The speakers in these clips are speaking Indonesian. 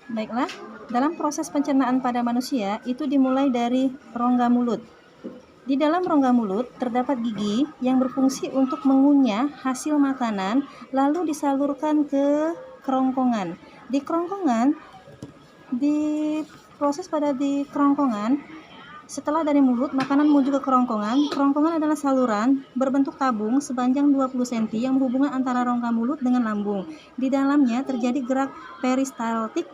Baiklah, dalam proses pencernaan pada manusia itu dimulai dari rongga mulut. Di dalam rongga mulut terdapat gigi yang berfungsi untuk mengunyah hasil makanan lalu disalurkan ke kerongkongan. Di kerongkongan, setelah dari mulut makanan menuju ke kerongkongan. Kerongkongan adalah saluran berbentuk tabung sepanjang 20 cm yang menghubungkan antara rongga mulut dengan lambung. Di dalamnya terjadi gerak peristaltik,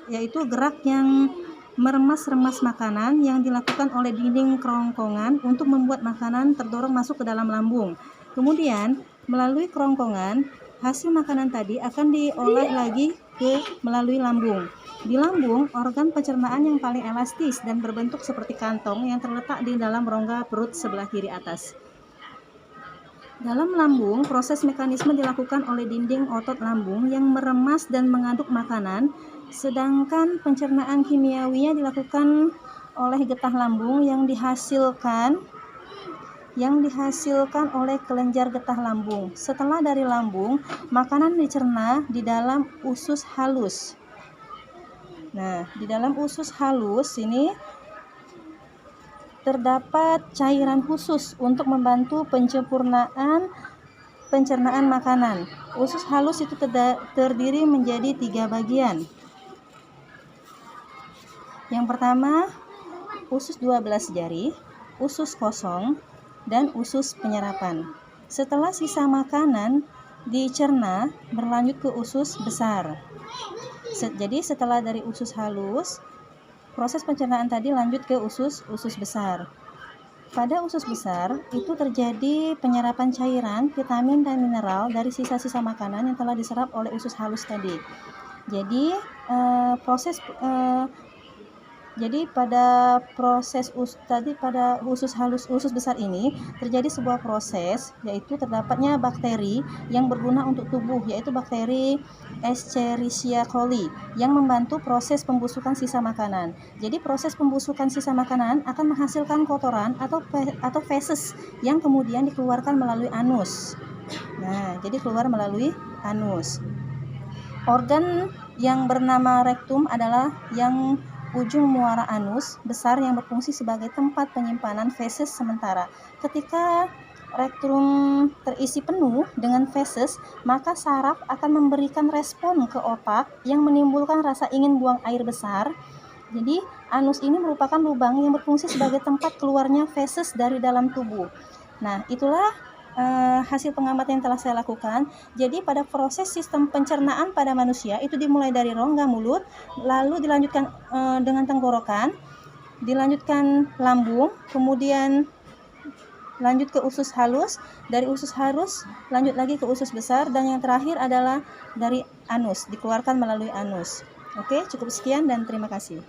yaitu gerak yang meremas-remas makanan yang dilakukan oleh dinding kerongkongan untuk membuat makanan terdorong masuk ke dalam lambung. Kemudian, melalui kerongkongan, hasil makanan tadi akan diolah lagi melalui lambung. Di lambung, organ pencernaan yang paling elastis dan berbentuk seperti kantong yang terletak di dalam rongga perut sebelah kiri atas. Dalam lambung, proses mekanisme dilakukan oleh dinding otot lambung yang meremas dan mengaduk makanan, sedangkan pencernaan kimiawinya dilakukan oleh getah lambung yang dihasilkan oleh kelenjar getah lambung. Setelah dari lambung, makanan dicerna di dalam usus halus. Nah, di dalam usus halus ini terdapat cairan khusus untuk membantu pencernaan makanan. Usus halus itu terdiri menjadi 3 bagian. Yang pertama, usus 12 jari, usus kosong, dan usus penyerapan. Setelah sisa makanan dicerna, berlanjut ke usus besar. Jadi setelah dari usus halus, proses pencernaan tadi lanjut ke usus besar. Pada usus besar itu terjadi penyerapan cairan, vitamin dan mineral dari sisa-sisa makanan yang telah diserap oleh usus halus tadi. Jadi pada usus besar ini terjadi sebuah proses, yaitu terdapatnya bakteri yang berguna untuk tubuh, yaitu bakteri Escherichia coli yang membantu proses pembusukan sisa makanan. Jadi proses pembusukan sisa makanan akan menghasilkan kotoran atau feses yang kemudian dikeluarkan melalui anus. Nah, jadi keluar melalui anus. Organ yang bernama rektum adalah yang ujung muara anus besar yang berfungsi sebagai tempat penyimpanan feses sementara. Ketika rektum terisi penuh dengan feses, maka saraf akan memberikan respon ke otak yang menimbulkan rasa ingin buang air besar. Jadi, anus ini merupakan lubang yang berfungsi sebagai tempat keluarnya feses dari dalam tubuh. Nah, itulah hasil pengamatan yang telah saya lakukan. Jadi pada proses sistem pencernaan pada manusia itu dimulai dari rongga mulut, lalu dilanjutkan dengan tenggorokan, dilanjutkan lambung, kemudian lanjut ke usus halus, dari usus halus lanjut lagi ke usus besar, dan yang terakhir adalah dari anus, dikeluarkan melalui anus. Oke, cukup sekian dan terima kasih.